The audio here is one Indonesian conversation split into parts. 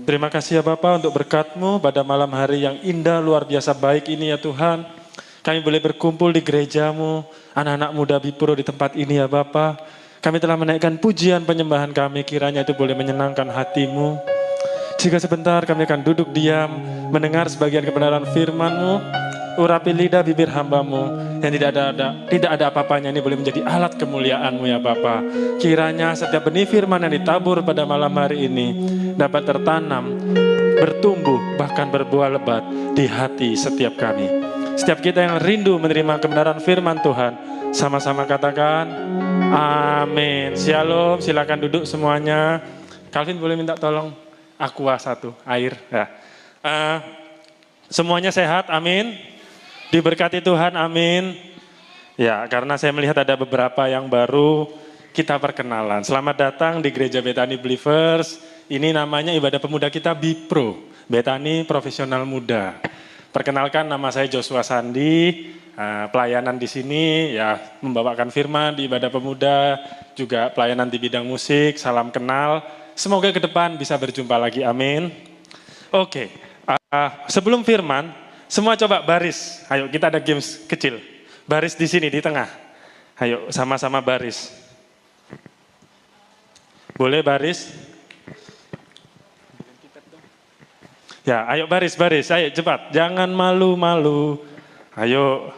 Terima kasih ya Bapa untuk berkat-Mu pada malam hari yang indah, luar biasa baik ini ya Tuhan. Kami boleh berkumpul di gereja-Mu, anak-anak muda Bipro di tempat ini ya Bapa. Kami telah menaikkan pujian penyembahan kami, kiranya itu boleh menyenangkan hati-Mu. Jika sebentar kami akan duduk diam, mendengar sebagian kebenaran firman-Mu, urapi lidah bibir hamba-Mu, yang tidak ada apa-apanya ini boleh menjadi alat kemuliaan-Mu ya Bapa. Kiranya setiap benih firman yang ditabur pada malam hari ini dapat tertanam, bertumbuh, bahkan berbuah lebat di hati setiap kami. Setiap kita yang rindu menerima kebenaran firman Tuhan, sama-sama katakan, amin. Shalom, silakan duduk semuanya. Calvin boleh minta tolong aqua satu, air. Ya. Semuanya sehat, amin. Diberkati Tuhan, amin. Ya, karena saya melihat ada beberapa yang baru, kita perkenalan. Selamat datang di Gereja Bethany Believers. Ini namanya ibadah pemuda kita Bipro, Bethany Profesional Muda. Perkenalkan, nama saya Joshua Sandi. Pelayanan di sini ya membawakan firman di ibadah pemuda, juga pelayanan di bidang musik. Salam kenal. Semoga ke depan bisa berjumpa lagi, amin. Oke, sebelum firman, semua coba baris. Ayo kita ada games kecil. Baris di sini di tengah. Ayo sama-sama baris. Boleh baris? Ya, ayo baris. Ayo cepat. Jangan malu-malu. Ayo.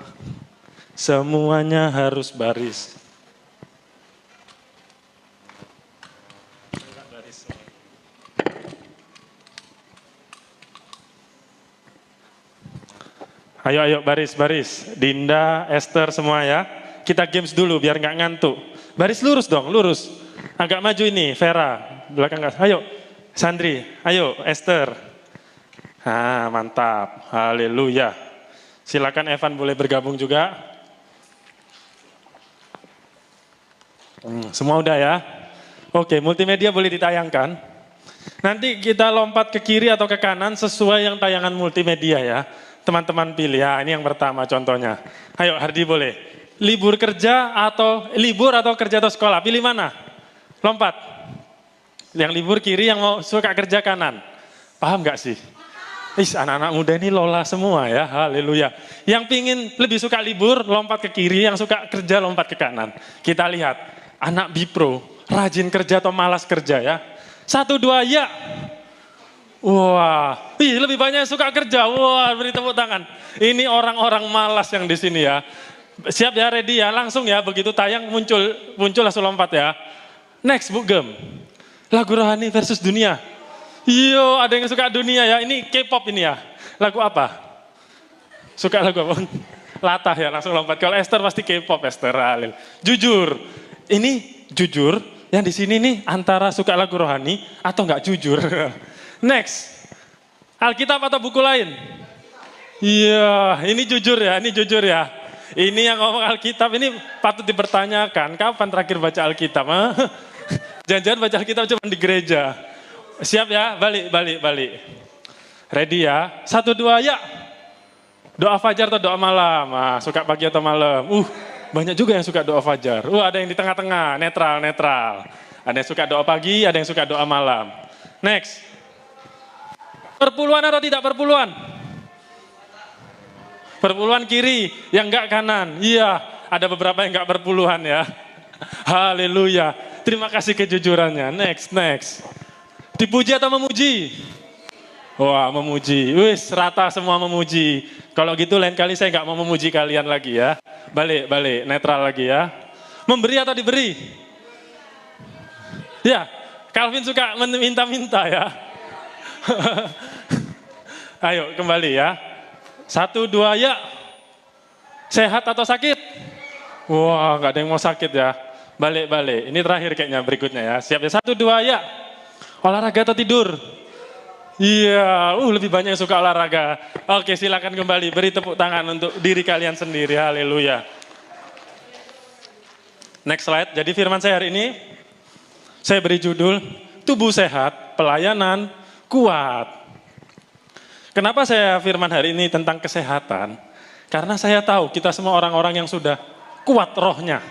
Semuanya harus baris. Ayo baris. Dinda, Esther semua ya. Kita games dulu biar nggak ngantuk. Baris lurus dong, lurus. Agak maju ini, Vera. Belakang nggak. Ayo, Sandri. Ayo, Esther. Mantap. Haleluya. Silakan Evan boleh bergabung juga. Semua udah ya. Oke, multimedia boleh ditayangkan. Nanti kita lompat ke kiri atau ke kanan sesuai yang tayangan multimedia ya. Teman-teman pilih ya, ini yang pertama contohnya. Ayo Hardi boleh. Libur atau kerja atau sekolah, pilih mana? Lompat. Yang libur kiri, yang mau suka kerja kanan. Paham gak sih? Anak-anak muda ini lola semua ya, haleluya. Yang pingin lebih suka libur, lompat ke kiri, yang suka kerja lompat ke kanan. Kita lihat, anak Bipro, rajin kerja atau malas kerja ya. 1, 2, ya. Wah, lebih banyak yang suka kerja. Wah, beri tepuk tangan. Ini orang-orang malas yang di sini ya. Siap ya, ready ya, langsung ya. Begitu tayang muncul langsung lompat ya. Next, Bu Gem. Lagu rohani versus dunia. Yo, ada yang suka dunia ya. Ini K-pop ini ya. Lagu apa? Suka lagu apa? Latah ya, langsung lompat. Kalau Esther pasti K-pop, Esther. Halil. Jujur. Ini jujur. Yang di sini nih antara suka lagu rohani atau nggak jujur. Next, Alkitab atau buku lain? Iya, ini jujur ya. Ini yang ngomong Alkitab, ini patut dipertanyakan. Kapan terakhir baca Alkitab? Jangan-jangan baca Alkitab cuma di gereja. Siap ya, balik. Ready ya, 1, 2, ya. Doa fajar atau doa malam? Suka pagi atau malam? Banyak juga yang suka doa fajar. Ada yang di tengah-tengah, netral. Ada yang suka doa pagi, ada yang suka doa malam. Next. Perpuluhan atau tidak perpuluhan? Perpuluhan kiri, yang enggak kanan. Iya, ada beberapa yang enggak perpuluhan ya. Haleluya. Terima kasih kejujurannya. Next. Dipuji atau memuji? Wah, memuji. Rata semua memuji. Kalau gitu lain kali saya enggak mau memuji kalian lagi ya. Balik, netral lagi ya. Memberi atau diberi? Ya, Calvin suka minta-minta ya. Ayo kembali ya. 1, 2, ya. Sehat atau sakit? Wah, nggak ada yang mau sakit ya. Balik. Ini terakhir kayaknya berikutnya ya. Siap ya. 1, 2, ya. Olahraga atau tidur? Iya, lebih banyak yang suka olahraga. Oke, silakan kembali. Beri tepuk tangan untuk diri kalian sendiri. Haleluya. Next slide. Jadi firman saya hari ini, saya beri judul, tubuh sehat, pelayanan kuat. Kenapa saya firman hari ini tentang kesehatan? Karena saya tahu kita semua orang-orang yang sudah kuat rohnya,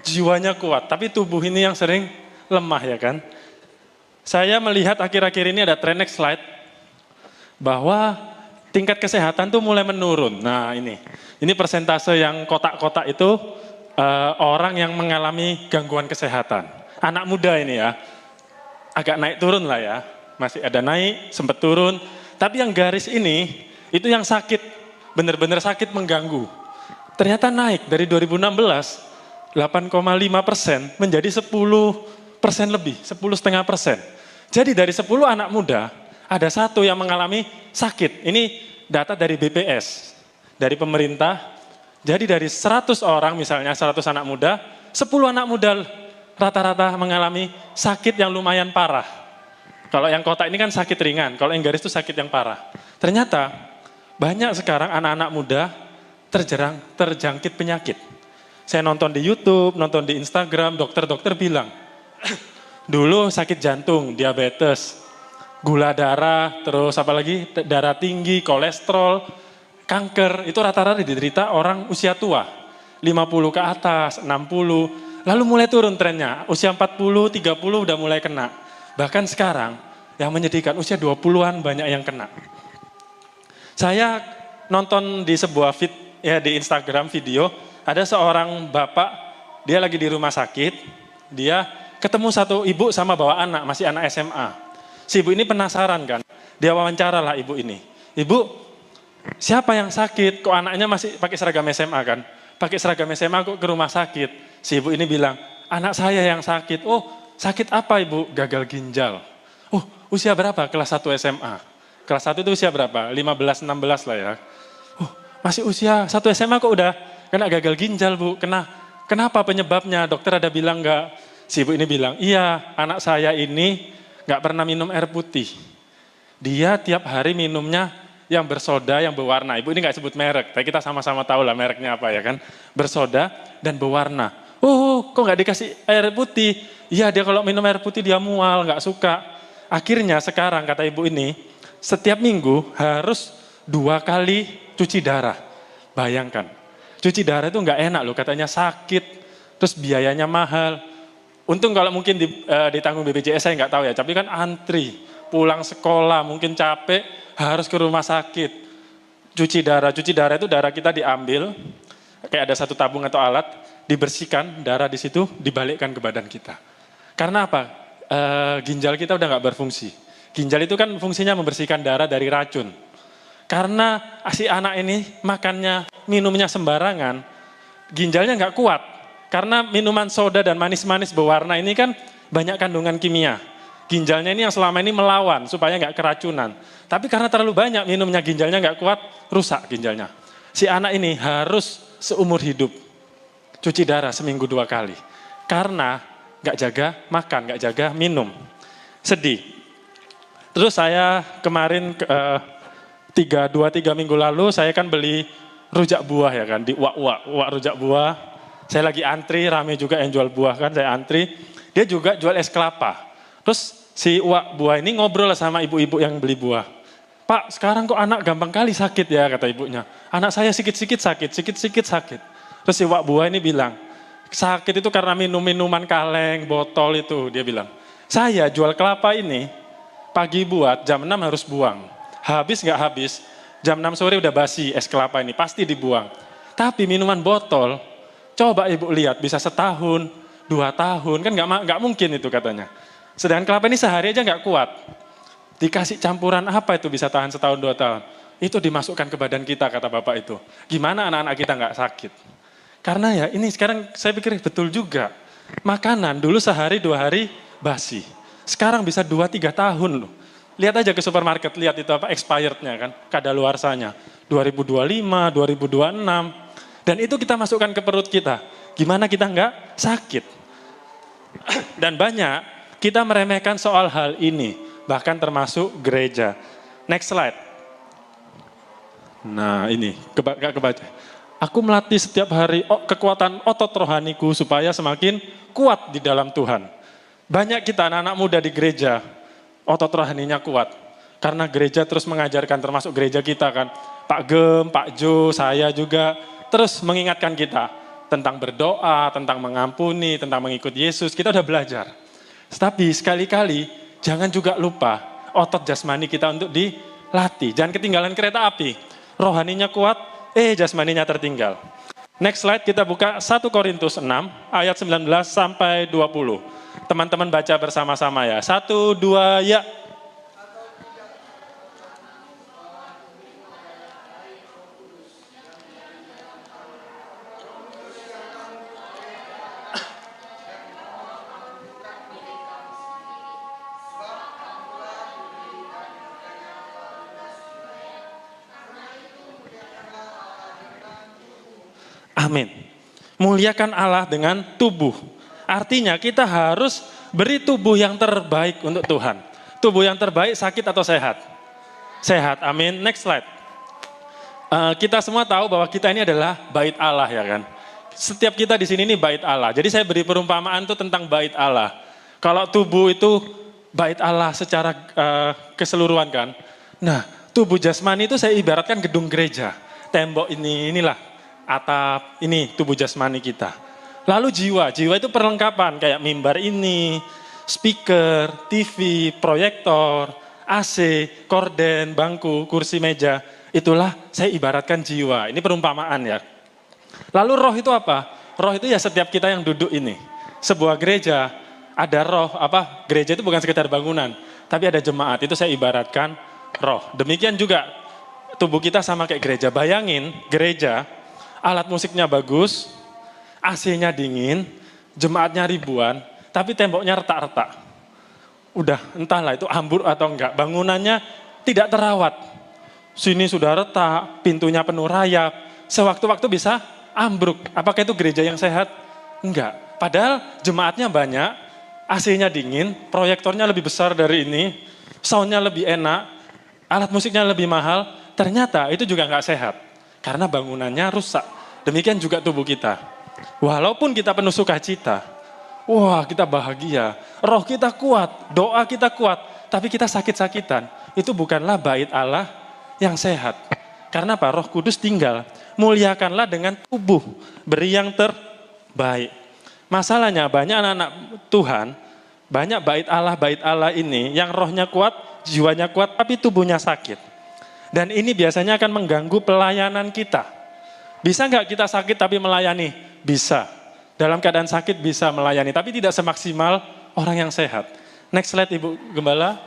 jiwanya kuat, tapi tubuh ini yang sering lemah ya kan. Saya melihat akhir-akhir ini ada tren, next slide, bahwa tingkat kesehatan tuh mulai menurun. Nah ini persentase yang kotak-kotak itu orang yang mengalami gangguan kesehatan. Anak muda ini ya, agak naik turun lah ya. Masih ada naik, sempat turun. Tapi yang garis ini, itu yang sakit, benar-benar sakit mengganggu. Ternyata naik dari 2016, 8,5% menjadi 10% lebih, 10,5%. Jadi dari 10 anak muda, ada satu yang mengalami sakit. Ini data dari BPS, dari pemerintah. Jadi dari 100 orang, misalnya 100 anak muda, 10 anak muda rata-rata mengalami sakit yang lumayan parah. Kalau yang kotak ini kan sakit ringan, kalau yang garis itu sakit yang parah. Ternyata banyak sekarang anak-anak muda terjangkit penyakit. Saya nonton di YouTube, nonton di Instagram, dokter-dokter bilang, dulu sakit jantung, diabetes, gula darah, terus apa lagi, darah tinggi, kolesterol, kanker, itu rata-rata diderita orang usia tua. 50 ke atas, 60, lalu mulai turun trennya, usia 40, 30 udah mulai kena. Bahkan sekarang, yang menyedihkan, usia 20-an banyak yang kena. Saya nonton di sebuah feed, ya di Instagram video, ada seorang bapak, dia lagi di rumah sakit, dia ketemu satu ibu sama bawa anak, masih anak SMA. Si ibu ini penasaran kan, dia wawancara lah ibu ini. Ibu, siapa yang sakit? Kok anaknya masih pakai seragam SMA kan? Pakai seragam SMA kok ke rumah sakit? Si ibu ini bilang, anak saya yang sakit. Oh, sakit apa ibu? Gagal ginjal. Oh, usia berapa? Kelas 1 SMA. Kelas 1 itu usia berapa? 15, 16 lah ya. Oh, masih usia 1 SMA kok udah kena gagal ginjal bu? Kenapa penyebabnya? Dokter ada bilang enggak? Si ibu ini bilang, iya anak saya ini nggak pernah minum air putih. Dia tiap hari minumnya yang bersoda, yang berwarna. Ibu ini nggak sebut merek, tapi kita sama-sama tahu lah mereknya apa ya kan. Bersoda dan berwarna. Oh, kok nggak dikasih air putih? Iya dia kalau minum air putih dia mual, nggak suka. Akhirnya sekarang kata ibu ini, setiap minggu harus 2 kali cuci darah. Bayangkan, cuci darah itu nggak enak loh, katanya sakit, terus biayanya mahal. Untung kalau mungkin ditanggung BPJS saya nggak tahu ya, tapi kan antri, pulang sekolah mungkin capek, harus ke rumah sakit. Cuci darah itu darah kita diambil, kayak ada satu tabung atau alat, dibersihkan, darah di situ dibalikkan ke badan kita. Karena apa? Ginjal kita udah nggak berfungsi. Ginjal itu kan fungsinya membersihkan darah dari racun. Karena si anak ini makannya, minumnya sembarangan, ginjalnya nggak kuat. Karena minuman soda dan manis-manis berwarna ini kan banyak kandungan kimia. Ginjalnya ini yang selama ini melawan supaya nggak keracunan. Tapi karena terlalu banyak minumnya, ginjalnya nggak kuat, rusak ginjalnya. Si anak ini harus seumur hidup cuci darah seminggu 2 kali. Karena nggak jaga makan, nggak jaga minum. Sedih. Terus saya kemarin 2-3 minggu lalu saya kan beli rujak buah ya kan, di uak rujak buah. Saya lagi antri, rame juga yang jual buah kan, saya antri. Dia juga jual es kelapa. Terus si uak buah ini ngobrol sama ibu-ibu yang beli buah. Pak, sekarang kok anak gampang kali sakit ya, kata ibunya. Anak saya sikit-sikit sakit. Terus si uak buah ini bilang, sakit itu karena minum minuman kaleng, botol itu, dia bilang. Saya jual kelapa ini, pagi buat, jam 6 harus buang. Habis nggak habis, jam 6 sore udah basi es kelapa ini, pasti dibuang. Tapi minuman botol, coba ibu lihat, bisa setahun, 2 tahun, kan nggak mungkin itu katanya. Sedangkan kelapa ini sehari aja nggak kuat. Dikasih campuran apa itu bisa tahan setahun 2 tahun. Itu dimasukkan ke badan kita, kata bapak itu. Gimana anak-anak kita nggak sakit? Karena ya ini sekarang saya pikir betul juga. Makanan dulu sehari 2 hari basi. Sekarang bisa 2-3 tahun loh. Lihat aja ke supermarket, lihat itu apa expirednya kan, kadaluarsanya. 2025, 2026. Dan itu kita masukkan ke perut kita. Gimana kita nggak sakit? Dan banyak kita meremehkan soal hal ini. Bahkan termasuk gereja. Next slide. Nah ini, gak kebaca. Aku melatih setiap hari kekuatan otot rohaniku supaya semakin kuat di dalam Tuhan. Banyak kita anak-anak muda di gereja, otot rohaninya kuat. Karena gereja terus mengajarkan, termasuk gereja kita kan. Pak Gem, Pak Jo, saya juga terus mengingatkan kita tentang berdoa, tentang mengampuni, tentang mengikut Yesus. Kita udah belajar. Tapi sekali-kali jangan juga lupa otot jasmani kita untuk dilatih. Jangan ketinggalan kereta api. Rohaninya kuat, jasmaninya tertinggal. Next slide, kita buka 1 Korintus 6 ayat 19 sampai 20. Teman-teman baca bersama-sama ya. 1, 2, ya. Amin. Muliakan Allah dengan tubuh. Artinya kita harus beri tubuh yang terbaik untuk Tuhan. Tubuh yang terbaik sakit atau sehat? Sehat, amin. Next slide. Kita semua tahu bahwa kita ini adalah bait Allah ya kan. Setiap kita di sini ini bait Allah. Jadi saya beri perumpamaan itu tentang bait Allah. Kalau tubuh itu bait Allah secara keseluruhan kan. Nah, tubuh jasmani itu saya ibaratkan gedung gereja. Tembok inilah atap, ini tubuh jasmani kita. Lalu jiwa itu perlengkapan kayak mimbar ini, speaker, TV, proyektor, AC, korden, bangku, kursi, meja. Itulah saya ibaratkan jiwa. Ini perumpamaan ya. Lalu roh itu apa? Roh itu ya setiap kita yang duduk ini. Sebuah gereja ada roh, gereja itu bukan sekedar bangunan, tapi ada jemaat. Itu saya ibaratkan roh. Demikian juga tubuh kita sama kayak gereja. Bayangin gereja, alat musiknya bagus, AC-nya dingin, jemaatnya ribuan, tapi temboknya retak-retak. Udah entahlah itu ambur atau enggak, bangunannya tidak terawat. Sini sudah retak, pintunya penuh rayap, sewaktu-waktu bisa ambruk. Apakah itu gereja yang sehat? Enggak. Padahal jemaatnya banyak, AC-nya dingin, proyektornya lebih besar dari ini, sound-nya lebih enak, alat musiknya lebih mahal, ternyata itu juga enggak sehat. Karena bangunannya rusak. Demikian juga tubuh kita. Walaupun kita penuh sukacita, wah kita bahagia, roh kita kuat, doa kita kuat, tapi kita sakit-sakitan. Itu bukanlah bait Allah yang sehat. Karena apa? Roh Kudus tinggal. Muliakanlah dengan tubuh, beri yang terbaik. Masalahnya banyak anak-anak Tuhan, banyak bait Allah ini yang rohnya kuat, jiwanya kuat, tapi tubuhnya sakit. Dan ini biasanya akan mengganggu pelayanan kita. Bisa nggak kita sakit tapi melayani? Bisa. Dalam keadaan sakit bisa melayani, tapi tidak semaksimal orang yang sehat. Next slide Ibu Gembala.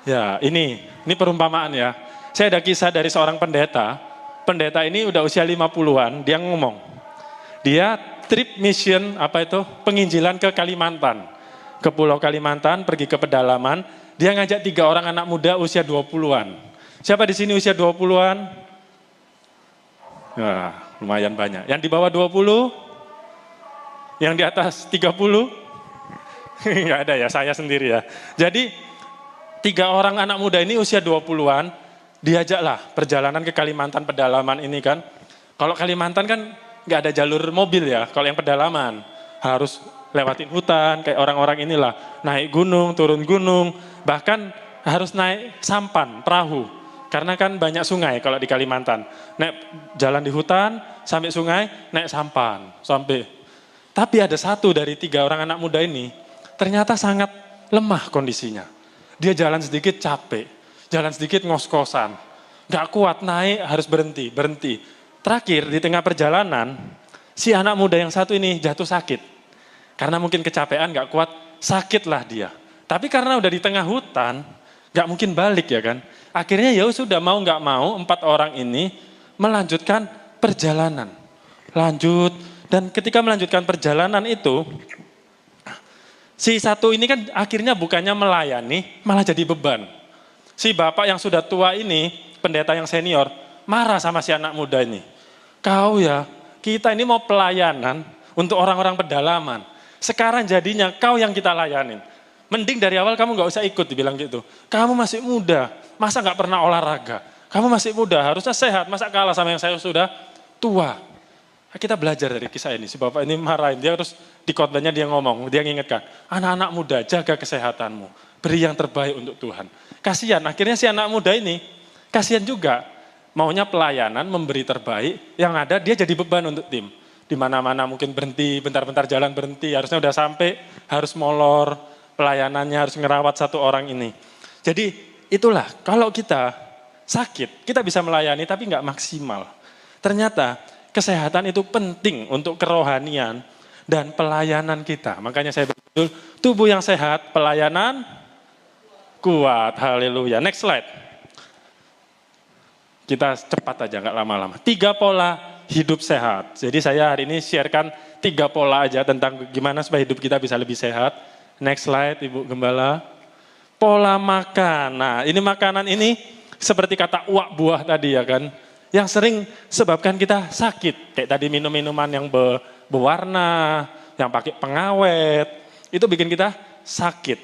Ya ini perumpamaan ya. Saya ada kisah dari seorang pendeta. Pendeta ini udah usia 50-an, dia ngomong. Dia trip mission, penginjilan ke Kalimantan. Ke Pulau Kalimantan, pergi ke pedalaman. Dia ngajak 3 orang anak muda usia 20-an. Siapa di sini usia 20-an? Nah, lumayan banyak. Yang di bawah 20? Yang di atas 30? Enggak ada ya, saya sendiri ya. Jadi 3 orang anak muda ini usia 20-an, diajaklah perjalanan ke Kalimantan pedalaman ini kan. Kalau Kalimantan kan enggak ada jalur mobil ya, kalau yang pedalaman harus lewatin hutan, kayak orang-orang inilah. Naik gunung, turun gunung, bahkan harus naik sampan, perahu. Karena kan banyak sungai kalau di Kalimantan. Naik jalan di hutan, sampai sungai, naik sampan. Tapi ada satu dari 3 orang anak muda ini, ternyata sangat lemah kondisinya. Dia jalan sedikit capek, jalan sedikit ngos-kosan. Gak kuat naik, harus berhenti. Terakhir di tengah perjalanan, si anak muda yang satu ini jatuh sakit. Karena mungkin kecapean, gak kuat, sakitlah dia. Tapi karena udah di tengah hutan, gak mungkin balik ya kan. Akhirnya ya sudah mau nggak mau 4 orang ini melanjutkan perjalanan. Dan ketika melanjutkan perjalanan itu, si satu ini kan akhirnya bukannya melayani, malah jadi beban. Si bapak yang sudah tua ini, pendeta yang senior, marah sama si anak muda ini. Kau ya, kita ini mau pelayanan untuk orang-orang pedalaman. Sekarang jadinya kau yang kita layanin. Mending dari awal kamu nggak usah ikut, dibilang gitu. Kamu masih muda, masa nggak pernah olahraga? Kamu masih muda, harusnya sehat, masa kalah sama yang saya sudah tua? Kita belajar dari kisah ini, si bapak ini marahin, dia terus di khotbahnya dia ngomong, dia ngingetkan, anak-anak muda jaga kesehatanmu, beri yang terbaik untuk Tuhan. Kasihan, akhirnya si anak muda ini, kasihan juga, maunya pelayanan, memberi terbaik, yang ada dia jadi beban untuk tim. Di mana-mana mungkin berhenti, bentar-bentar jalan berhenti, harusnya udah sampai, harus molor, pelayanannya, harus ngerawat satu orang ini. Jadi itulah, kalau kita sakit, kita bisa melayani tapi nggak maksimal. Ternyata kesehatan itu penting untuk kerohanian dan pelayanan kita. Makanya saya berjudul, tubuh yang sehat, pelayanan kuat. Haleluya. Next slide. Kita cepat aja, nggak lama-lama. 3 pola hidup sehat. Jadi saya hari ini sharekan 3 pola aja tentang gimana supaya hidup kita bisa lebih sehat. Next slide, Ibu Gembala. Pola makan. Nah, ini makanan ini seperti kata uak buah tadi ya kan. Yang sering sebabkan kita sakit. Kayak tadi minum-minuman yang berwarna, yang pakai pengawet. Itu bikin kita sakit.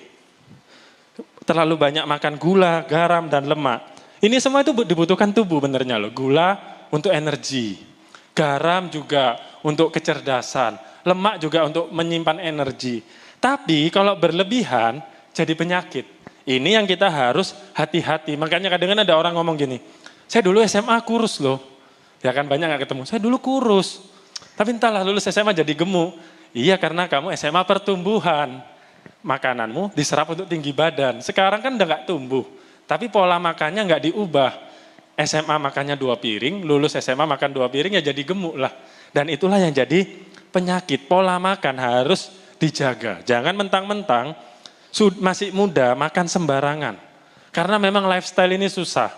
Terlalu banyak makan gula, garam, dan lemak. Ini semua itu dibutuhkan tubuh benernya loh. Gula untuk energi. Garam juga untuk kecerdasan. Lemak juga untuk menyimpan energi. Tapi kalau berlebihan jadi penyakit. Ini yang kita harus hati-hati. Makanya kadang-kadang ada orang ngomong gini, saya dulu SMA kurus loh. Ya kan banyak gak ketemu, saya dulu kurus. Tapi entahlah lulus SMA jadi gemuk. Iya karena kamu SMA pertumbuhan. Makananmu diserap untuk tinggi badan. Sekarang kan udah gak tumbuh. Tapi pola makannya gak diubah. SMA makannya 2 piring, lulus SMA makan 2 piring ya jadi gemuk lah. Dan itulah yang jadi penyakit. Pola makan harus dijaga. Jangan mentang-mentang masih muda makan sembarangan. Karena memang lifestyle ini susah.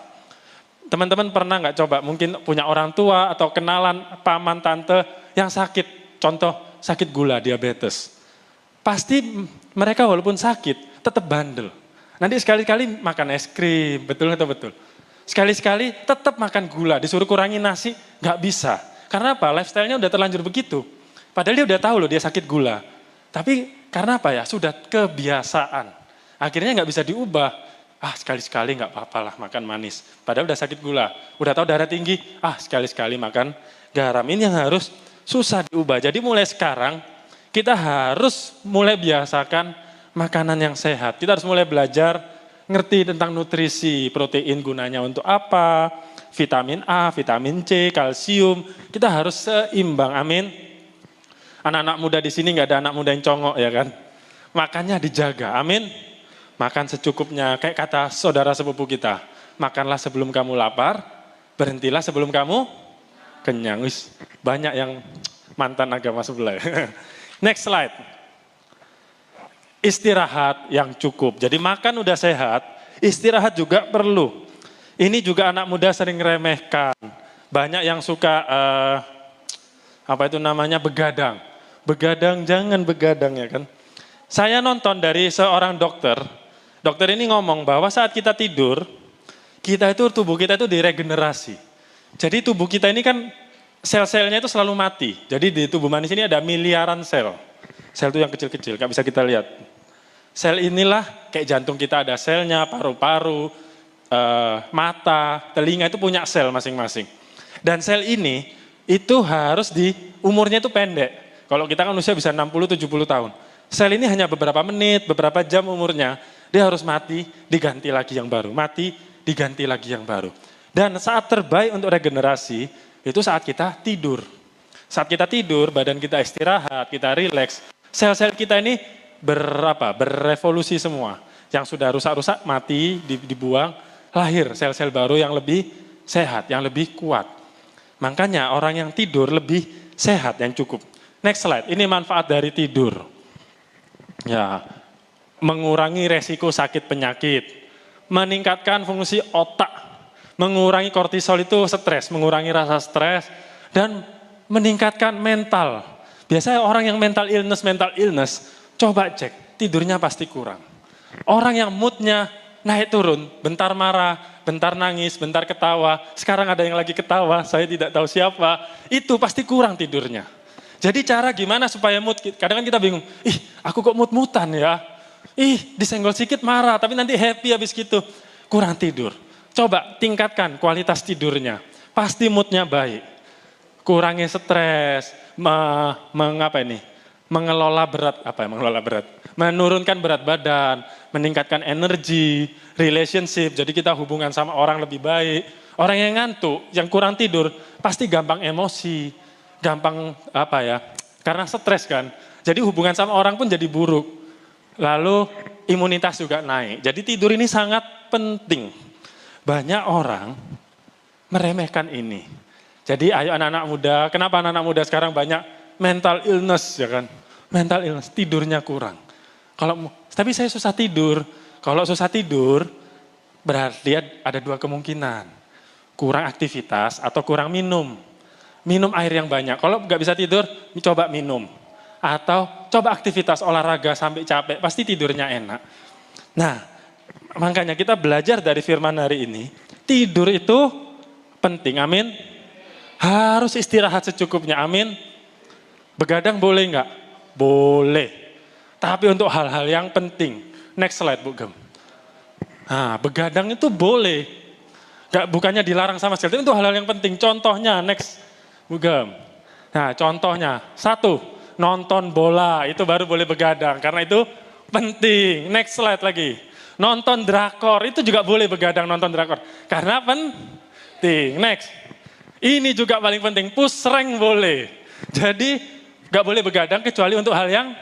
Teman-teman pernah nggak coba mungkin punya orang tua atau kenalan paman tante yang sakit, contoh sakit gula, diabetes. Pasti mereka walaupun sakit tetap bandel. Nanti sekali-kali makan es krim, betul atau betul? Sekali-sekali tetap makan gula, disuruh kurangi nasi, nggak bisa. Karena apa? Lifestyle-nya udah terlanjur begitu. Padahal dia udah tahu loh dia sakit gula. Tapi karena apa ya? Sudah kebiasaan. Akhirnya nggak bisa diubah. Sekali-sekali nggak apa-apa lah makan manis. Padahal udah sakit gula. Udah tahu darah tinggi, sekali-sekali makan garam. Ini yang harus susah diubah. Jadi mulai sekarang kita harus mulai biasakan makanan yang sehat. Kita harus mulai belajar ngerti tentang nutrisi, protein gunanya untuk apa, vitamin A, vitamin C, kalsium. Kita harus seimbang, amin. Anak-anak muda di sini nggak ada anak muda yang congok ya kan. Makannya dijaga, amin. Makan secukupnya, kayak kata saudara sepupu kita. Makanlah sebelum kamu lapar, berhentilah sebelum kamu kenyang. Banyak yang mantan agama sebelah. Next slide. Istirahat yang cukup. Jadi makan udah sehat, istirahat juga perlu. Ini juga anak muda sering remehkan. Banyak yang suka, begadang. Begadang, jangan begadang ya kan. Saya nonton dari seorang dokter. Dokter ini ngomong bahwa saat kita tidur, tubuh kita itu diregenerasi. Jadi tubuh kita ini kan sel-selnya itu selalu mati. Jadi di tubuh manusia ini ada miliaran sel. Sel itu yang kecil-kecil, gak bisa kita lihat. Sel inilah kayak jantung kita ada selnya, paru-paru, mata, telinga itu punya sel masing-masing. Dan sel ini itu harus umurnya itu pendek. Kalau kita kan usia bisa 60-70 tahun. Sel ini hanya beberapa menit, beberapa jam umurnya. Dia harus mati, diganti lagi yang baru. Mati, diganti lagi yang baru. Dan saat terbaik untuk regenerasi, itu saat kita tidur. Saat kita tidur, badan kita istirahat, kita rileks. Sel-sel kita ini berevolusi semua. Yang sudah rusak-rusak, mati, dibuang. Lahir sel-sel baru yang lebih sehat, yang lebih kuat. Makanya orang yang tidur lebih sehat, yang cukup. Next slide, ini manfaat dari tidur. Ya, mengurangi resiko sakit penyakit, meningkatkan fungsi otak, mengurangi kortisol itu stres, mengurangi rasa stres, dan meningkatkan mental. Biasanya orang yang mental illness, coba cek, tidurnya pasti kurang. Orang yang moodnya naik turun, bentar marah, bentar nangis, bentar ketawa, sekarang ada yang lagi ketawa, saya tidak tahu siapa, itu pasti kurang tidurnya. Jadi cara gimana supaya mood, kadang kan kita bingung, aku kok mood-moodan ya, disenggol sedikit marah, tapi nanti happy habis gitu, kurang tidur. Coba tingkatkan kualitas tidurnya, pasti moodnya baik. Kurangi stres, mengelola berat, menurunkan berat badan, meningkatkan energi, relationship, jadi kita hubungan sama orang lebih baik. Orang yang ngantuk, yang kurang tidur, pasti gampang emosi, gampang karena stres kan. Jadi hubungan sama orang pun jadi buruk. Lalu imunitas juga naik. Jadi tidur ini sangat penting. Banyak orang meremehkan ini. Jadi ayo anak-anak muda, kenapa anak-anak muda sekarang banyak mental illness ya kan? Mental illness, tidurnya kurang. Tapi saya susah tidur. Kalau susah tidur, berarti ada dua kemungkinan. Kurang aktivitas atau kurang minum. Minum air yang banyak. Kalau nggak bisa tidur, coba minum. Atau coba aktivitas olahraga sampai capek, pasti tidurnya enak. Nah, makanya kita belajar dari firman hari ini, tidur itu penting, amin. Harus istirahat secukupnya, amin. Begadang boleh nggak? Boleh. Tapi untuk hal-hal yang penting. Next slide, Bu Gem. Nah, begadang itu boleh. Bukannya dilarang sama sekali, itu hal-hal yang penting. Contohnya, next, Bu Gem. Nah, contohnya, 1, nonton bola, itu baru boleh begadang. Karena itu penting. Next slide lagi. Nonton drakor, itu juga boleh begadang nonton drakor. Karena penting. Next. Ini juga paling penting, push rank boleh. Jadi gak boleh begadang kecuali untuk hal yang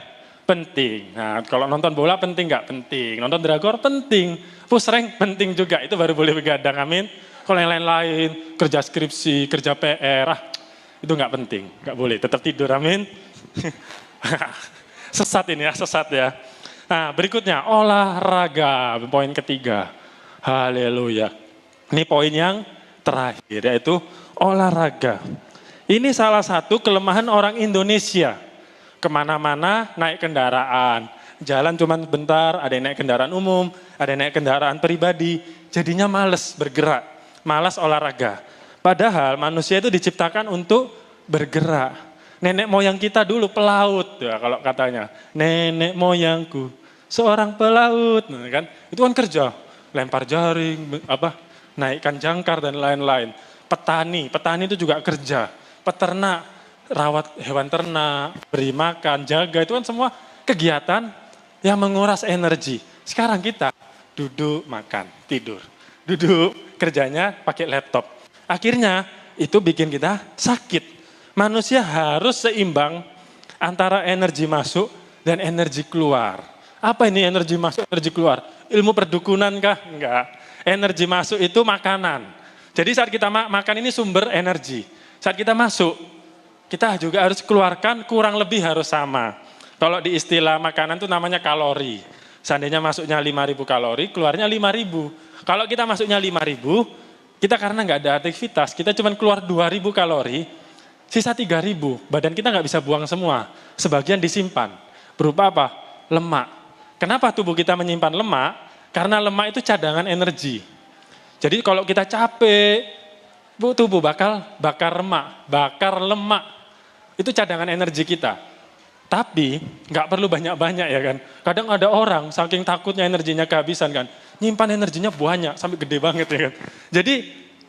penting. Nah kalau nonton bola penting gak? Penting. Nonton drakor penting. Push rank penting juga, itu baru boleh begadang, amin. Kalau yang lain-lain, kerja skripsi, kerja PR, itu gak penting. Gak boleh, tetap tidur, amin. Sesat ini ya, sesat ya. Nah berikutnya, olahraga, poin ketiga. Haleluya. Ini poin yang terakhir, yaitu olahraga. Ini salah satu kelemahan orang Indonesia. Kemana-mana naik kendaraan. Jalan cuma bentar, ada yang naik kendaraan umum, ada yang naik kendaraan pribadi. Jadinya males bergerak, malas olahraga. Padahal manusia itu diciptakan untuk bergerak. Nenek moyang kita dulu pelaut, ya kalau katanya. Nenek moyangku seorang pelaut, nah, kan? Itu kan kerja, lempar jaring, naikkan jangkar dan lain-lain. Petani itu juga kerja. Peternak, rawat hewan ternak, beri makan, jaga, itu kan semua kegiatan yang menguras energi. Sekarang kita duduk, makan, tidur. Duduk, kerjanya pakai laptop. Akhirnya itu bikin kita sakit. Manusia harus seimbang antara energi masuk dan energi keluar. Apa ini energi masuk, energi keluar? Ilmu perdukunan kah? Enggak. Energi masuk itu makanan. Jadi saat kita makan ini sumber energi. Saat kita masuk, kita juga harus keluarkan kurang lebih harus sama. Kalau di istilah makanan itu namanya kalori. Seandainya masuknya 5.000 kalori, keluarnya 5.000. Kalau kita masuknya 5.000, kita karena nggak ada aktivitas, kita cuma keluar 2.000 kalori, sisa 3.000. Badan kita nggak bisa buang semua. Sebagian disimpan. Berupa apa? Lemak. Kenapa tubuh kita menyimpan lemak? Karena lemak itu cadangan energi. Jadi kalau kita capek, tubuh bakar lemak. Itu cadangan energi kita. Tapi nggak perlu banyak-banyak ya kan. Kadang ada orang saking takutnya energinya kehabisan kan. Nyimpan energinya banyak sampai gede banget ya kan. Jadi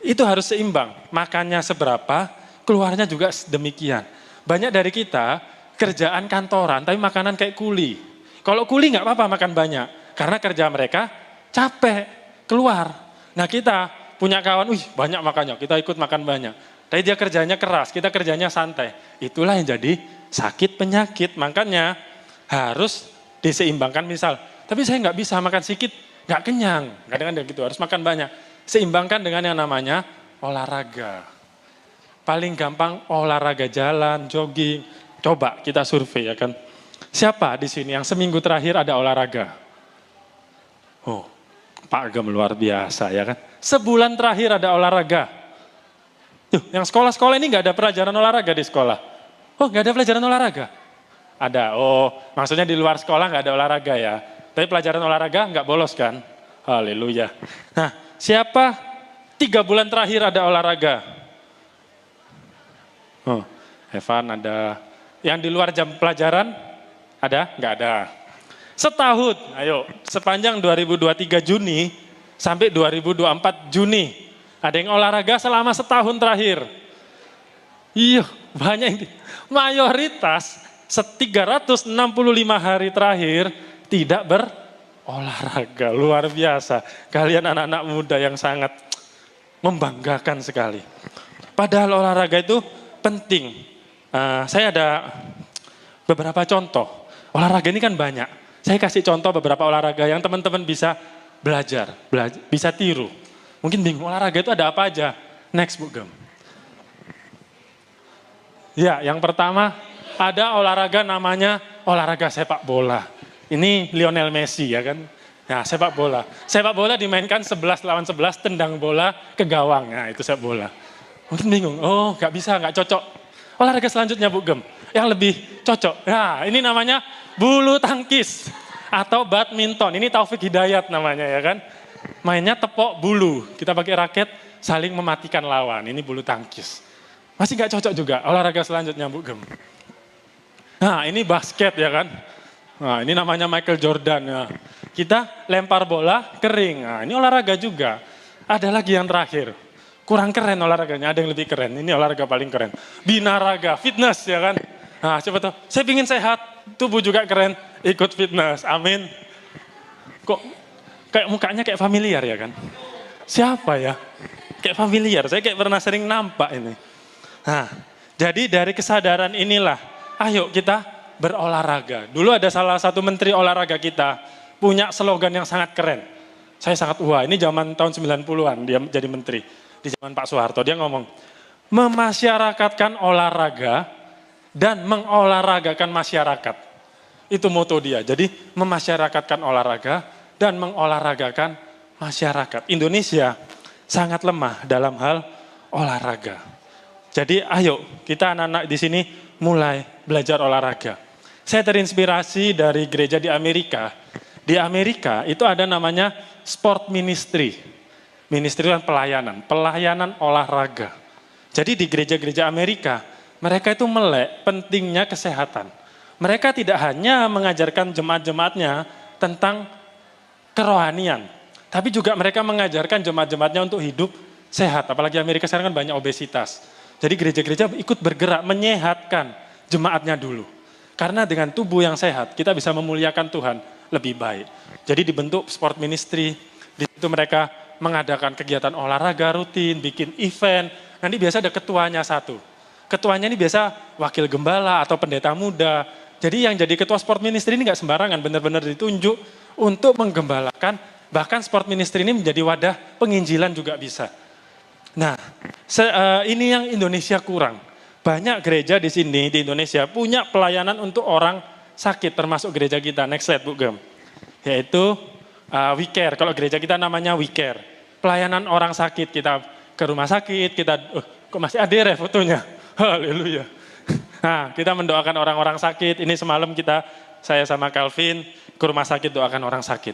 itu harus seimbang. Makannya seberapa, keluarnya juga demikian. Banyak dari kita kerjaan kantoran tapi makanan kayak kuli. Kalau kuli nggak apa-apa makan banyak. Karena kerja mereka capek, keluar. Nah kita punya kawan, banyak makannya, kita ikut makan banyak. Tapi dia kerjanya keras, kita kerjanya santai. Itulah yang jadi sakit penyakit. Makanya harus diseimbangkan misal. Tapi saya nggak bisa makan sedikit, nggak kenyang. Kadang-kadang gitu, harus makan banyak. Seimbangkan dengan yang namanya olahraga. Paling gampang olahraga jalan, jogging. Coba kita survei ya kan. Siapa di sini yang seminggu terakhir ada olahraga? Oh. Pak Gem luar biasa ya kan. Sebulan terakhir ada olahraga. Yang sekolah-sekolah ini nggak ada pelajaran olahraga di sekolah. Oh nggak ada pelajaran olahraga? Ada, maksudnya di luar sekolah nggak ada olahraga ya. Tapi pelajaran olahraga nggak bolos kan? Haleluya. Nah siapa 3 bulan terakhir ada olahraga? Evan ada. Yang di luar jam pelajaran ada? Nggak ada. Setahun, ayo sepanjang 2023 Juni sampai 2024 Juni. Ada yang olahraga selama setahun terakhir. Iya, banyak yang mayoritas 365 hari terakhir tidak berolahraga. Luar biasa. Kalian anak-anak muda yang sangat membanggakan sekali. Padahal olahraga itu penting. Saya ada beberapa contoh. Olahraga ini kan banyak. Saya kasih contoh beberapa olahraga yang teman-teman bisa belajar, bisa tiru. Mungkin bingung, olahraga itu ada apa aja? Next, Bu Gem. Ya, yang pertama ada olahraga namanya olahraga sepak bola. Ini Lionel Messi ya kan. Nah, sepak bola. Sepak bola dimainkan 11 lawan 11, tendang bola ke gawang. Nah, itu sepak bola. Mungkin bingung, oh nggak bisa, nggak cocok. Olahraga selanjutnya Bu Gem, yang lebih cocok. Nah, ini namanya bulu tangkis atau badminton. Ini Taufik Hidayat namanya ya kan. Mainnya tepok bulu. Kita pakai raket saling mematikan lawan. Ini bulu tangkis. Masih nggak cocok juga olahraga selanjutnya Bu Gem. Nah, ini basket ya kan. Nah, ini namanya Michael Jordan ya. Kita lempar bola kering. Nah, ini olahraga juga. Ada lagi yang terakhir. Kurang keren olahraganya, ada yang lebih keren. Ini olahraga paling keren. Binaraga, fitness ya kan. Nah, siapa tahu, saya ingin sehat, tubuh juga keren, ikut fitness. Amin. Kok kayak mukanya kayak familiar ya kan? Siapa ya? Kayak familiar, saya kayak pernah sering nampak ini. Nah, jadi dari kesadaran inilah, ayo kita berolahraga. Dulu ada salah satu menteri olahraga kita, punya slogan yang sangat keren. Saya sangat wah, ini zaman tahun 90-an dia jadi menteri. Di zaman Pak Soeharto, dia ngomong, memasyarakatkan olahraga dan mengolahragakan masyarakat. Itu moto dia, jadi memasyarakatkan olahraga dan mengolahragakan masyarakat. Indonesia sangat lemah dalam hal olahraga. Jadi ayo kita anak-anak di sini mulai belajar olahraga. Saya terinspirasi dari gereja di Amerika. Di Amerika itu ada namanya sport ministry. Ministry kan pelayanan olahraga. Jadi di gereja-gereja Amerika, mereka itu melek pentingnya kesehatan. Mereka tidak hanya mengajarkan jemaat-jemaatnya tentang kerohanian, tapi juga mereka mengajarkan jemaat-jemaatnya untuk hidup sehat. Apalagi Amerika sekarang kan banyak obesitas. Jadi gereja-gereja ikut bergerak menyehatkan jemaatnya dulu. Karena dengan tubuh yang sehat, kita bisa memuliakan Tuhan lebih baik. Jadi dibentuk sport ministry, di situ mereka mengadakan kegiatan olahraga rutin, bikin event, nanti biasa ada ketuanya satu. Ketuanya ini biasa wakil gembala atau pendeta muda. Jadi yang jadi ketua sport ministry ini nggak sembarangan, benar-benar ditunjuk untuk menggembalakan, bahkan sport ministry ini menjadi wadah penginjilan juga bisa. Nah, ini yang Indonesia kurang. Banyak gereja di sini, di Indonesia, punya pelayanan untuk orang sakit, termasuk gereja kita. Next slide, Bu Gem. Yaitu We Care, kalau gereja kita namanya We Care. Pelayanan orang sakit, kita ke rumah sakit, kita, kok masih ada ya fotonya? Haleluya. Nah, kita mendoakan orang-orang sakit. Ini semalam saya sama Calvin, ke rumah sakit doakan orang sakit.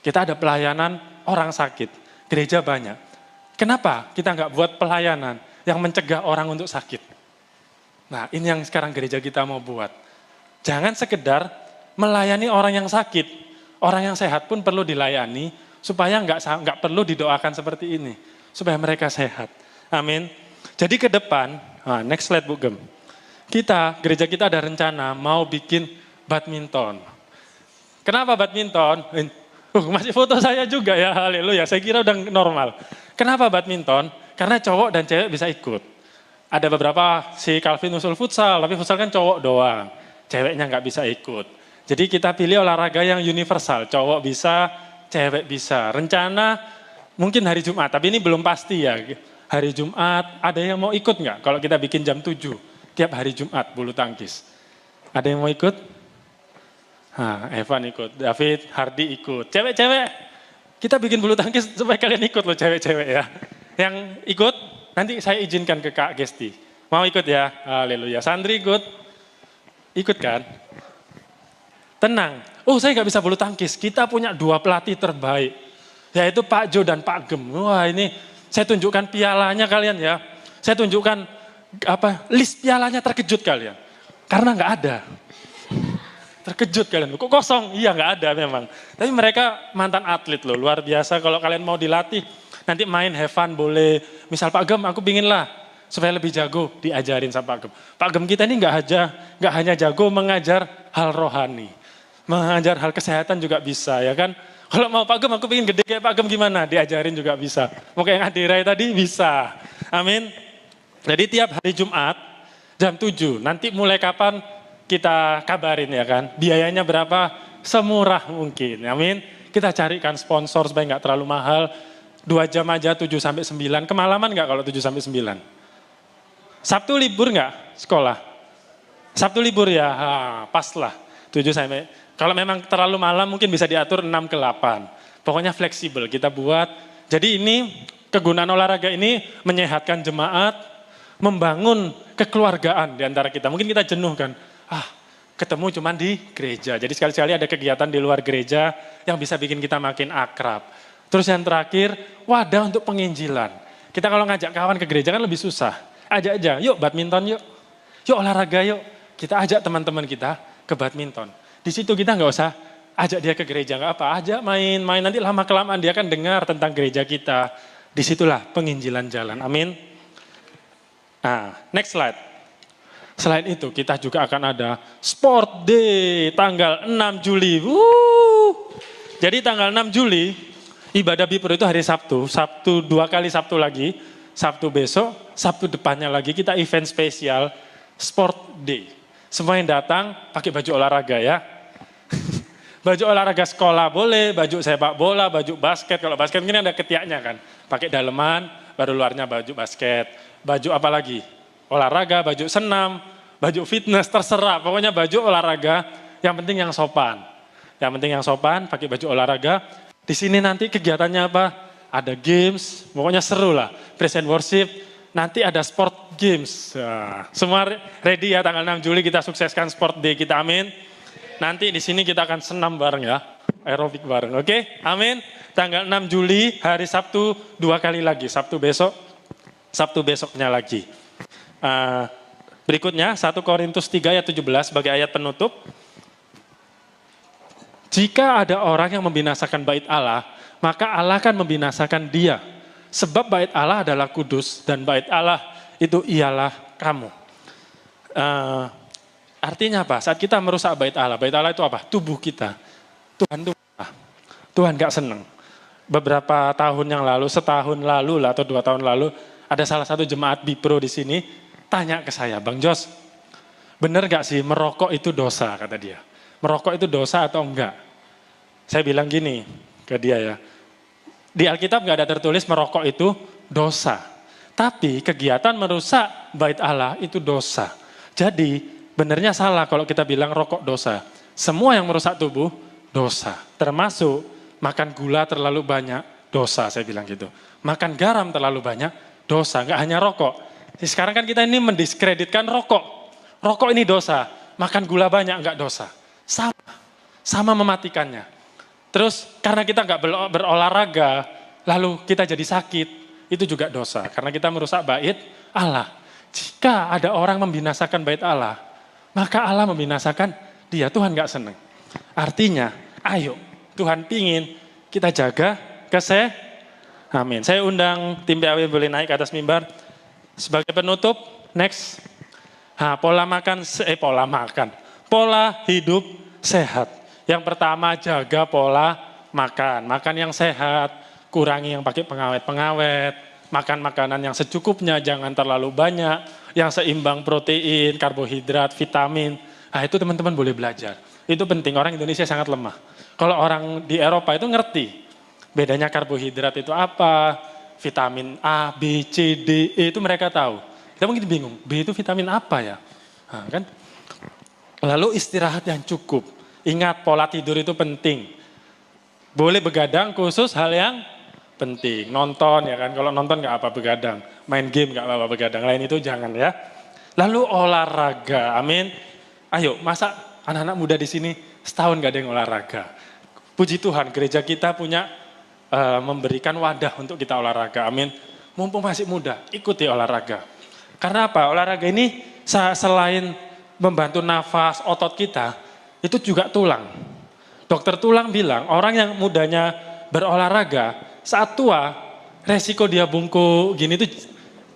Kita ada pelayanan orang sakit, gereja banyak. Kenapa kita nggak buat pelayanan yang mencegah orang untuk sakit? Nah, ini yang sekarang gereja kita mau buat. Jangan sekedar melayani orang yang sakit, orang yang sehat pun perlu dilayani supaya nggak perlu didoakan seperti ini, supaya mereka sehat. Amin. Jadi ke depan, next slide Bu Gem. Gereja kita ada rencana mau bikin badminton. Kenapa badminton? Masih foto saya juga ya, haleluya. Saya kira udah normal. Kenapa badminton? Karena cowok dan cewek bisa ikut. Ada beberapa si Calvin usul futsal, tapi futsal kan cowok doang. Ceweknya nggak bisa ikut. Jadi kita pilih olahraga yang universal, cowok bisa, cewek bisa. Rencana mungkin hari Jumat, tapi ini belum pasti ya. Hari Jumat, ada yang mau ikut nggak? Kalau kita bikin jam 7, tiap hari Jumat bulu tangkis. Ada yang mau ikut? Evan ikut, David, Hardi ikut. Cewek-cewek, kita bikin bulu tangkis supaya kalian ikut loh cewek-cewek ya. Yang ikut, nanti saya izinkan ke Kak Gesti. Mau ikut ya? Haleluya. Sandri ikut? Ikut kan? Tenang. Saya nggak bisa bulu tangkis. Kita punya 2 pelatih terbaik. Yaitu Pak Jo dan Pak Gem. Wah ini saya tunjukkan pialanya kalian ya. Saya tunjukkan list pialanya, terkejut kalian. Karena nggak ada. Terkejut kalian. Kok kosong? Iya nggak ada memang. Tapi mereka mantan atlet loh. Luar biasa kalau kalian mau dilatih. Nanti main have fun boleh. Misal Pak Gem aku pingin lah. Supaya lebih jago diajarin sama Pak Gem. Pak Gem kita ini nggak hanya jago mengajar hal rohani. Mengajar hal kesehatan juga bisa ya kan. Kalau mau Pak Gem, aku pengen gede kayak Pak Gem gimana? Diajarin juga bisa. Mau kayak yang Adirai tadi bisa. Amin. Jadi tiap hari Jumat jam 7. Nanti mulai kapan kita kabarin ya kan. Biayanya berapa? semurah mungkin. Amin. Kita carikan sponsor supaya nggak terlalu mahal. 2 jam aja 7 sampai 9. Kemalaman nggak kalau 7 sampai 9? Sabtu libur nggak sekolah? Sabtu libur ya, pas lah. 7 sampai, kalau memang terlalu malam mungkin bisa diatur 6 ke 8. Pokoknya fleksibel kita buat. Jadi ini kegunaan olahraga ini menyehatkan jemaat, membangun kekeluargaan di antara kita. Mungkin kita jenuh kan, ketemu cuman di gereja. Jadi sekali-sekali ada kegiatan di luar gereja yang bisa bikin kita makin akrab. Terus yang terakhir, wadah untuk penginjilan. Kita kalau ngajak kawan ke gereja kan lebih susah. Ajak aja, yuk badminton yuk. Yuk olahraga yuk. Kita ajak teman-teman kita ke badminton. Di situ kita nggak usah ajak dia ke gereja, nggak apa, ajak main-main, nanti lama-kelamaan dia kan dengar tentang gereja kita. Disitulah penginjilan jalan, amin. Nah, next slide. Selain itu kita juga akan ada Sport Day tanggal 6 Juli. Jadi tanggal 6 Juli, ibadah Bipro itu hari Sabtu, 2 kali Sabtu lagi, Sabtu besok, Sabtu depannya lagi kita event spesial Sport Day. Semua yang datang pakai baju olahraga ya. Baju olahraga sekolah boleh, baju sepak bola, baju basket. Kalau basket ini ada ketiaknya kan. Pakai daleman, baru luarnya baju basket. Baju apa lagi? Olahraga, baju senam, baju fitness, terserah. Pokoknya baju olahraga, yang penting yang sopan. Yang penting yang sopan, pakai baju olahraga. Di sini nanti kegiatannya apa? Ada games, pokoknya seru lah. Praise and worship, nanti ada sport games. Nah, semua ready ya tanggal 6 Juli kita sukseskan Sport Day kita, amin. Nanti di sini kita akan senam bareng ya, aerobik bareng, oke? Amin. Tanggal 6 Juli, hari Sabtu 2 kali lagi, Sabtu besok, Sabtu besoknya lagi. Berikutnya 1 Korintus 3 ayat 17 sebagai ayat penutup. Jika ada orang yang membinasakan bait Allah, maka Allah akan membinasakan dia. Sebab bait Allah adalah kudus dan bait Allah itu ialah kamu. Artinya apa? Saat kita merusak bait Allah itu apa? Tubuh kita. Tuhan itu apa? Tuhan gak seneng. Beberapa tahun yang lalu, setahun lalu lah atau 2 tahun lalu, ada salah satu jemaat Bipro di sini tanya ke saya, Bang Jos, bener gak sih merokok itu dosa, kata dia. Merokok itu dosa atau enggak? Saya bilang gini ke dia ya, di Alkitab gak ada tertulis merokok itu dosa. Tapi kegiatan merusak bait Allah itu dosa. Jadi benernya salah kalau kita bilang rokok dosa. Semua yang merusak tubuh dosa. Termasuk makan gula terlalu banyak dosa, saya bilang gitu. Makan garam terlalu banyak dosa, nggak hanya rokok. Sekarang kan kita ini mendiskreditkan rokok. Rokok ini dosa, makan gula banyak nggak dosa. Sama mematikannya. Terus karena kita nggak berolahraga, lalu kita jadi sakit, itu juga dosa. Karena kita merusak bait Allah. Jika ada orang membinasakan bait Allah, maka Allah membinasakan dia. Tuhan gak seneng. Artinya, ayo Tuhan pingin kita jaga amin. Saya undang tim PAW boleh naik ke atas mimbar. Sebagai penutup, next. Pola hidup sehat. Yang pertama jaga pola makan. Makan yang sehat, kurangi yang pakai pengawet-pengawet. Makan makanan yang secukupnya, jangan terlalu banyak, yang seimbang protein, karbohidrat, vitamin. Nah itu teman-teman boleh belajar. Itu penting, orang Indonesia sangat lemah. Kalau orang di Eropa itu ngerti, bedanya karbohidrat itu apa, vitamin A, B, C, D, E itu mereka tahu. Kita mungkin bingung, B itu vitamin apa ya? Nah, kan? Lalu istirahat yang cukup. Ingat pola tidur itu penting. Boleh begadang khusus hal yang penting, nonton ya kan, kalau nonton nggak apa begadang, main game nggak apa begadang, lain itu jangan ya. Lalu olahraga, amin. Ayo, masa anak-anak muda di sini setahun nggak ada yang olahraga? Puji Tuhan, gereja kita punya memberikan wadah untuk kita olahraga, amin. Mumpung masih muda, ikuti olahraga. Karena apa? Olahraga ini selain membantu nafas, otot kita, itu juga tulang. Dokter tulang bilang, orang yang mudanya berolahraga, saat tua, resiko dia bungkuk gini itu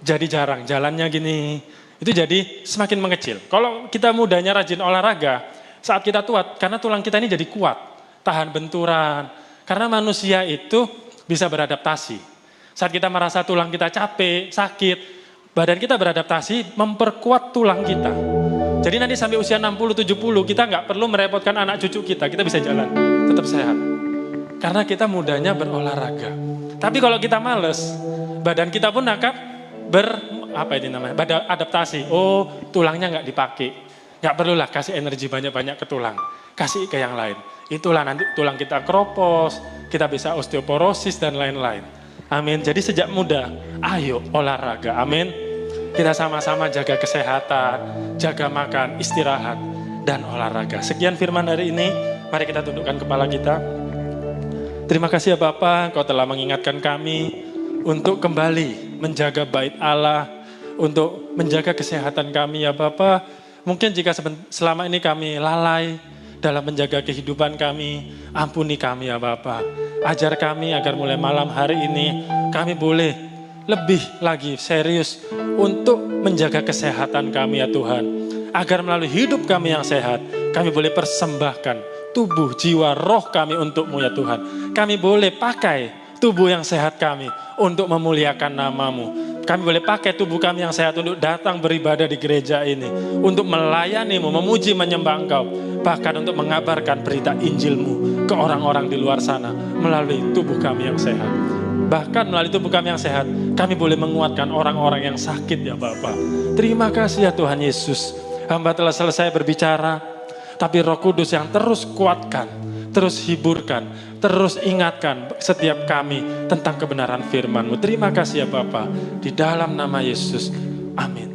jadi jarang, jalannya gini, itu jadi semakin mengecil. Kalau kita mudanya rajin olahraga, saat kita tua, karena tulang kita ini jadi kuat, tahan benturan. Karena manusia itu bisa beradaptasi. Saat kita merasa tulang kita capek, sakit, badan kita beradaptasi, memperkuat tulang kita. Jadi nanti sampai usia 60-70 kita nggak perlu merepotkan anak cucu kita bisa jalan, tetap sehat. Karena kita mudanya berolahraga. Tapi kalau kita males, badan kita pun akan adaptasi. Oh, tulangnya nggak dipakai. Nggak perlulah kasih energi banyak-banyak ke tulang. Kasih ke yang lain. Itulah nanti tulang kita keropos, kita bisa osteoporosis dan lain-lain. Amin. Jadi sejak muda, ayo olahraga. Amin. Kita sama-sama jaga kesehatan, jaga makan, istirahat, dan olahraga. Sekian firman hari ini, mari kita tundukkan kepala kita. Terima kasih ya Bapa, Kau telah mengingatkan kami untuk kembali menjaga bait Allah, untuk menjaga kesehatan kami ya Bapa. Mungkin jika selama ini kami lalai dalam menjaga kehidupan kami, ampuni kami ya Bapa. Ajar kami agar mulai malam hari ini kami boleh lebih lagi serius untuk menjaga kesehatan kami ya Tuhan. Agar melalui hidup kami yang sehat, kami boleh persembahkan tubuh, jiwa, roh kami untuk-Mu ya Tuhan. Kami boleh pakai tubuh yang sehat kami untuk memuliakan nama-Mu. Kami boleh pakai tubuh kami yang sehat untuk datang beribadah di gereja ini. Untuk melayani-Mu, memuji, menyembah Engkau. Bahkan untuk mengabarkan berita Injil-Mu ke orang-orang di luar sana melalui tubuh kami yang sehat. Bahkan melalui tubuh kami yang sehat, kami boleh menguatkan orang-orang yang sakit ya Bapa. Terima kasih ya Tuhan Yesus. Hamba telah selesai berbicara, tapi Roh Kudus yang terus kuatkan, terus hiburkan, terus ingatkan setiap kami tentang kebenaran firman-Mu. Terima kasih ya Bapa. Di dalam nama Yesus. Amin.